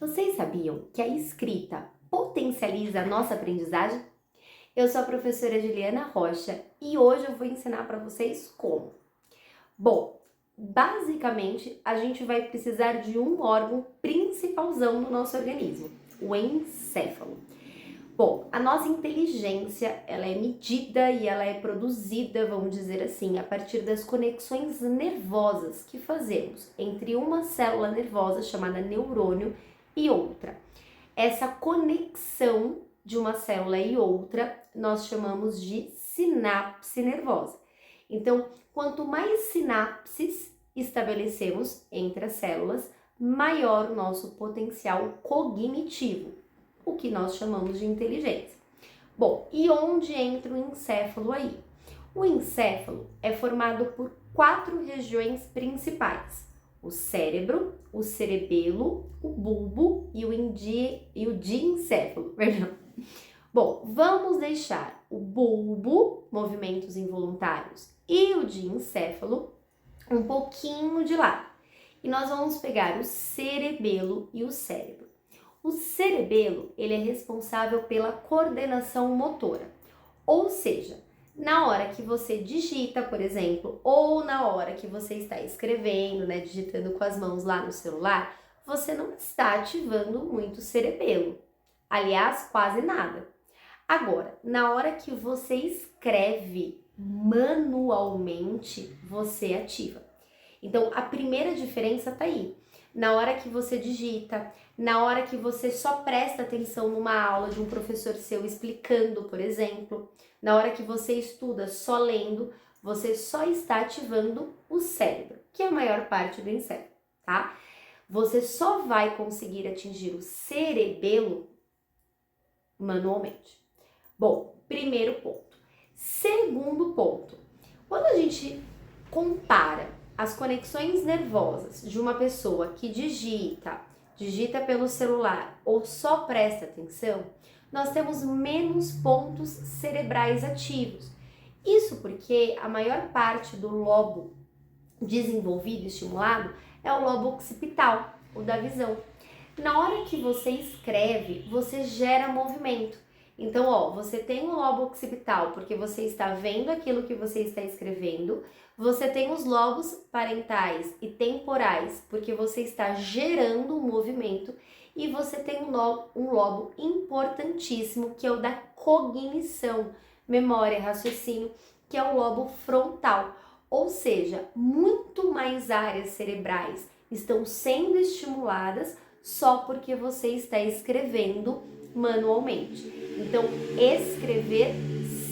Vocês sabiam que a escrita potencializa a nossa aprendizagem? Eu sou a professora Juliana Rocha e hoje eu vou ensinar para vocês como. Bom, basicamente a gente vai precisar de um órgão principalzão no nosso organismo, o encéfalo. Bom, a nossa inteligência, ela é medida e ela é produzida, vamos dizer assim, a partir das conexões nervosas que fazemos entre uma célula nervosa chamada neurônio e outra. Essa conexão de uma célula e outra nós chamamos de sinapse nervosa. Então, quanto mais sinapses estabelecemos entre as células, maior o nosso potencial cognitivo, o que nós chamamos de inteligência. Bom, e onde entra o encéfalo aí? O encéfalo é formado por 4 regiões principais: o cérebro, o cerebelo, o bulbo e o diencéfalo, perdão. Bom, vamos deixar o bulbo, movimentos involuntários, e o diencéfalo um pouquinho de lado. E nós vamos pegar o cerebelo e o cérebro. O cerebelo, ele é responsável pela coordenação motora, ou seja, na hora que você digita, por exemplo, ou na hora que você está escrevendo, né, digitando com as mãos lá no celular, você não está ativando muito o cerebelo. Aliás, quase nada. Agora, na hora que você escreve manualmente, você ativa. Então, a primeira diferença tá aí. Na hora que você digita, na hora que você só presta atenção numa aula de um professor seu explicando, por exemplo, na hora que você estuda só lendo, você só está ativando o cérebro, que é a maior parte do encéfalo, tá? Você só vai conseguir atingir o cerebelo manualmente. Bom, primeiro ponto. Segundo ponto, quando a gente compara as conexões nervosas de uma pessoa que digita pelo celular ou só presta atenção, nós temos menos pontos cerebrais ativos. Isso porque a maior parte do lobo desenvolvido e estimulado é o lobo occipital, o da visão. Na hora que você escreve, você gera movimento. Então, você tem o lobo occipital porque você está vendo aquilo que você está escrevendo. Você tem os lobos parentais e temporais porque você está gerando um movimento. E você tem um lobo importantíssimo que é o da cognição, memória, raciocínio, que é o lobo frontal. Ou seja, muito mais áreas cerebrais estão sendo estimuladas só porque você está escrevendo manualmente. Então, escrever,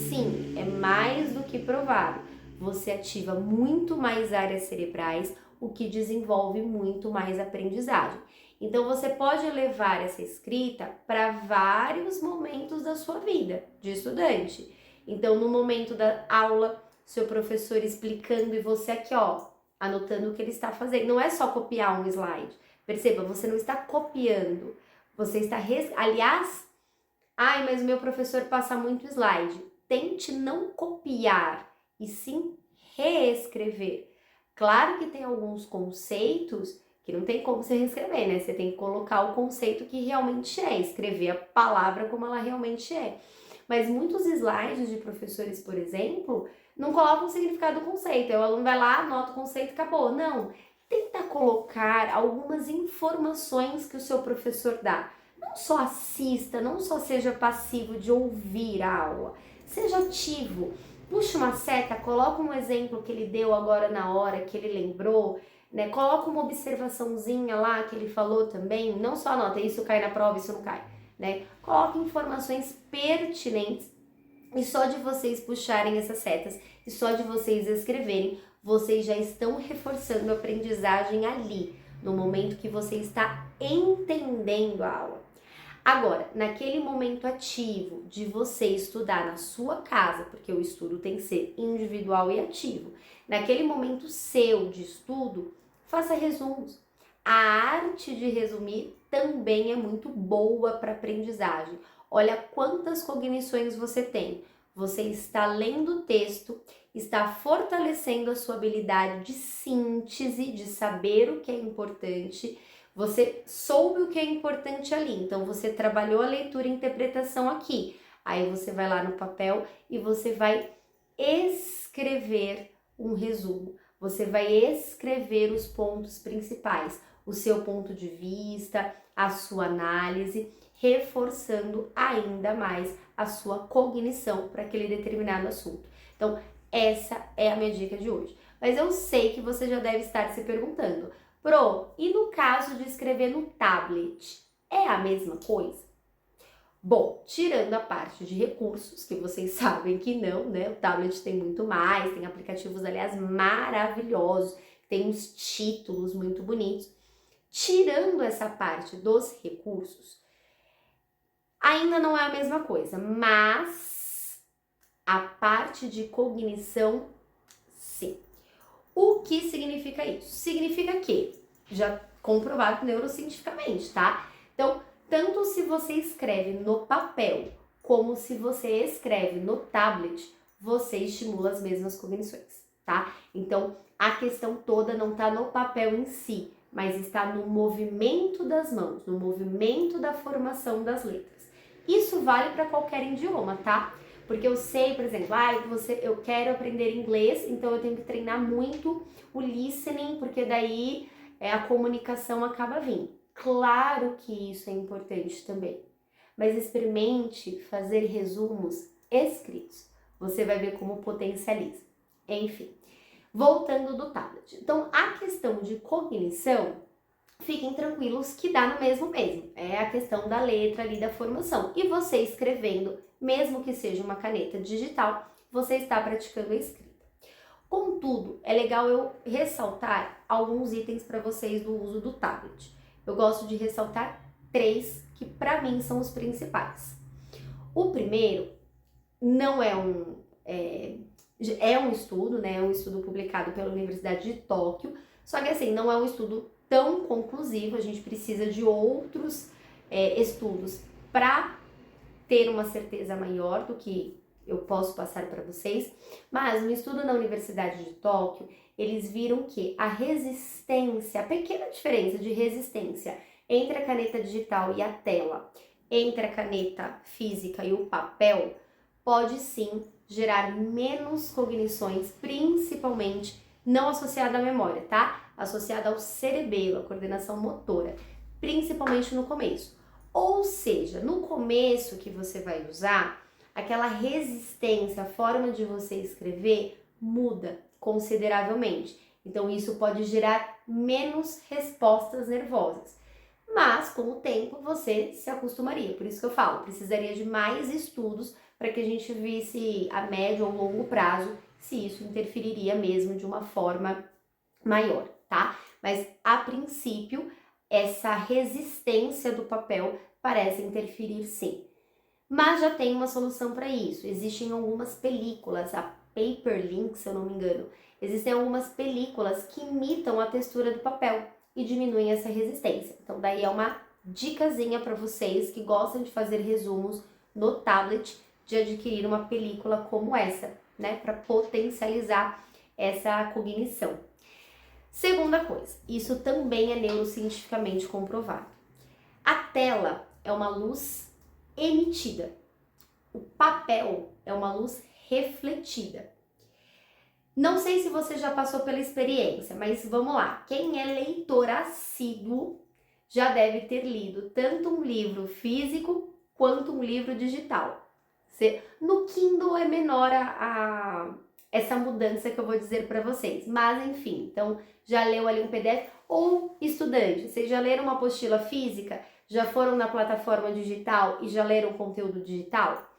sim, é mais do que provável. Você ativa muito mais áreas cerebrais, o que desenvolve muito mais aprendizagem. Então, você pode levar essa escrita para vários momentos da sua vida de estudante. Então, no momento da aula, seu professor explicando e você aqui, anotando o que ele está fazendo. Não é só copiar um slide. Perceba, você não está copiando, você está... Aliás, mas o meu professor passa muito slide. Tente não copiar e sim reescrever. Claro que tem alguns conceitos que não tem como você reescrever, né? Você tem que colocar o conceito que realmente é, escrever a palavra como ela realmente é. Mas muitos slides de professores, por exemplo, não colocam o significado do conceito. O aluno vai lá, anota o conceito e acabou. Não, tenta colocar algumas informações que o seu professor dá. Não só assista, não só seja passivo de ouvir a aula. Seja ativo. Puxa uma seta, coloca um exemplo que ele deu agora na hora, que ele lembrou, né? Coloca uma observaçãozinha lá que ele falou também. Não só anota, isso cai na prova, isso não cai, né? Coloque informações pertinentes e só de vocês puxarem essas setas e só de vocês escreverem, vocês já estão reforçando a aprendizagem ali, no momento que você está entendendo a aula. Agora, naquele momento ativo de você estudar na sua casa, porque o estudo tem que ser individual e ativo, naquele momento seu de estudo, faça resumos. A arte de resumir também é muito boa para aprendizagem. Olha quantas cognições você tem. Você está lendo o texto, está fortalecendo a sua habilidade de síntese, de saber o que é importante. Você soube o que é importante ali, então você trabalhou a leitura e interpretação aqui. Aí você vai lá no papel e você vai escrever um resumo. Você vai escrever os pontos principais, o seu ponto de vista, a sua análise, reforçando ainda mais a sua cognição para aquele determinado assunto. Então, essa é a minha dica de hoje. Mas eu sei que você já deve estar se perguntando, e no caso de escrever no tablet, é a mesma coisa? Bom, tirando a parte de recursos, que vocês sabem que não, né? O tablet tem muito mais, tem aplicativos, aliás, maravilhosos, tem uns títulos muito bonitos. Tirando essa parte dos recursos, ainda não é a mesma coisa, mas a parte de cognição, sim. O que significa isso? Significa que, já comprovado neurocientificamente, tá? Então, tanto se você escreve no papel, como se você escreve no tablet, você estimula as mesmas cognições, tá? Então, a questão toda não tá no papel em si, mas está no movimento das mãos, no movimento da formação das letras. Isso vale para qualquer idioma, tá? Porque eu sei, por exemplo, eu quero aprender inglês, então eu tenho que treinar muito o listening, porque daí a comunicação acaba vindo. Claro que isso é importante também, mas experimente fazer resumos escritos. Você vai ver como potencializa. Enfim, voltando do tablet. Então, a questão de cognição, fiquem tranquilos que dá no mesmo. É a questão da letra ali, da formação. E você escrevendo, mesmo que seja uma caneta digital, você está praticando a escrita. Contudo, é legal eu ressaltar alguns itens para vocês do uso do tablet. Eu gosto de ressaltar 3 que para mim são os principais. O primeiro não é um estudo, né? É um estudo publicado pela Universidade de Tóquio, só que assim, não é um estudo tão conclusivo, a gente precisa de outros estudos para ter uma certeza maior do que eu posso passar para vocês, mas no estudo na Universidade de Tóquio, eles viram que a resistência, a pequena diferença de resistência entre a caneta digital e a tela, entre a caneta física e o papel, pode sim gerar menos cognições, principalmente não associada à memória, tá? Associada ao cerebelo, à coordenação motora, principalmente no começo. Ou seja, no começo que você vai usar, aquela resistência, a forma de você escrever muda consideravelmente. Então, isso pode gerar menos respostas nervosas. Mas, com o tempo, você se acostumaria. Por isso que eu falo, precisaria de mais estudos para que a gente visse a médio ou longo prazo se isso interferiria mesmo de uma forma maior, tá? Mas, a princípio, essa resistência do papel parece interferir sim. Mas já tem uma solução para isso. Existem algumas películas, a Paperlink, se eu não me engano. Existem algumas películas que imitam a textura do papel e diminuem essa resistência. Então daí é uma dicasinha para vocês que gostam de fazer resumos no tablet, de adquirir uma película como essa, né, para potencializar essa cognição. Segunda coisa, isso também é neurocientificamente comprovado. A tela é uma luz emitida. O papel é uma luz refletida. Não sei se você já passou pela experiência, mas vamos lá. Quem é leitor assíduo já deve ter lido tanto um livro físico quanto um livro digital. No Kindle é menor essa mudança que eu vou dizer para vocês, mas enfim, então já leu ali um PDF ou estudante, vocês já leram uma apostila física? Já foram na plataforma digital e já leram conteúdo digital?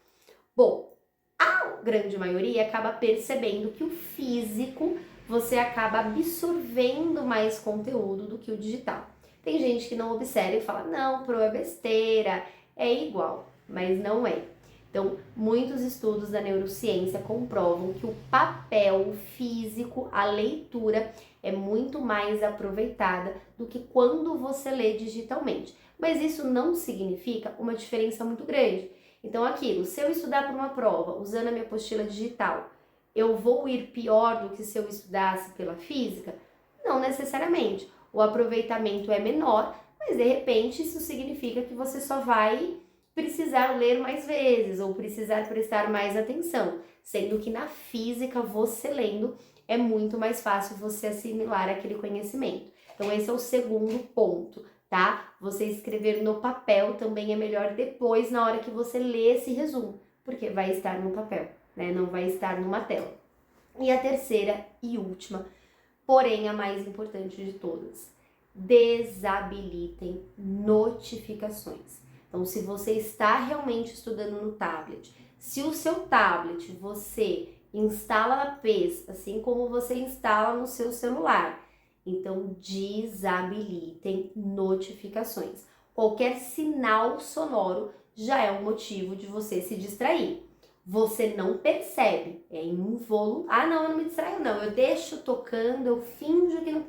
Bom, a grande maioria acaba percebendo que o físico você acaba absorvendo mais conteúdo do que o digital. Tem gente que não observa e fala, não, é besteira, é igual, mas não é. Então, muitos estudos da neurociência comprovam que o papel físico, a leitura, é muito mais aproveitada do que quando você lê digitalmente. Mas isso não significa uma diferença muito grande. Então, aquilo, se eu estudar para uma prova usando a minha apostila digital, eu vou ir pior do que se eu estudasse pela física? Não necessariamente. O aproveitamento é menor, mas de repente isso significa que você só vai precisar ler mais vezes ou precisar prestar mais atenção, sendo que na física você lendo é muito mais fácil você assimilar aquele conhecimento. Então esse é o segundo ponto, tá? Você escrever no papel também é melhor depois na hora que você lê esse resumo, porque vai estar no papel, né? Não vai estar numa tela. E a terceira e última, porém a mais importante de todas, desabilitem notificações. Então, se você está realmente estudando no tablet, se o seu tablet você instala na PES, assim como você instala no seu celular, então desabilitem notificações. Qualquer sinal sonoro já é um motivo de você se distrair. Você não percebe, é involuntário. Ah, não, eu não me distraio, não. Eu deixo tocando, eu finjo que não.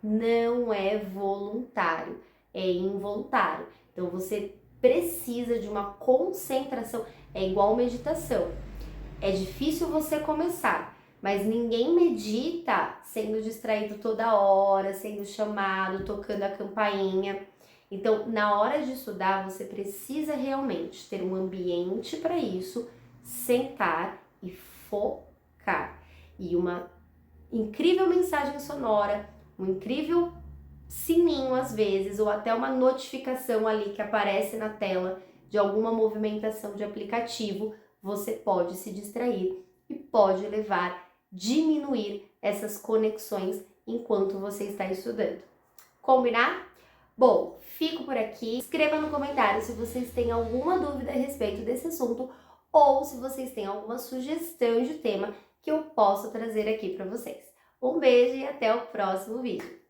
Não é voluntário, é involuntário. Então você precisa de uma concentração, é igual meditação. É difícil você começar, mas ninguém medita sendo distraído toda hora, sendo chamado, tocando a campainha. Então, na hora de estudar, você precisa realmente ter um ambiente para isso, sentar e focar. E uma incrível mensagem sonora, um incrível sininho às vezes, ou até uma notificação ali que aparece na tela de alguma movimentação de aplicativo, você pode se distrair e pode diminuir essas conexões enquanto você está estudando. Combinar? Bom, fico por aqui. Escreva no comentário se vocês têm alguma dúvida a respeito desse assunto ou se vocês têm alguma sugestão de tema que eu possa trazer aqui para vocês. Um beijo e até o próximo vídeo.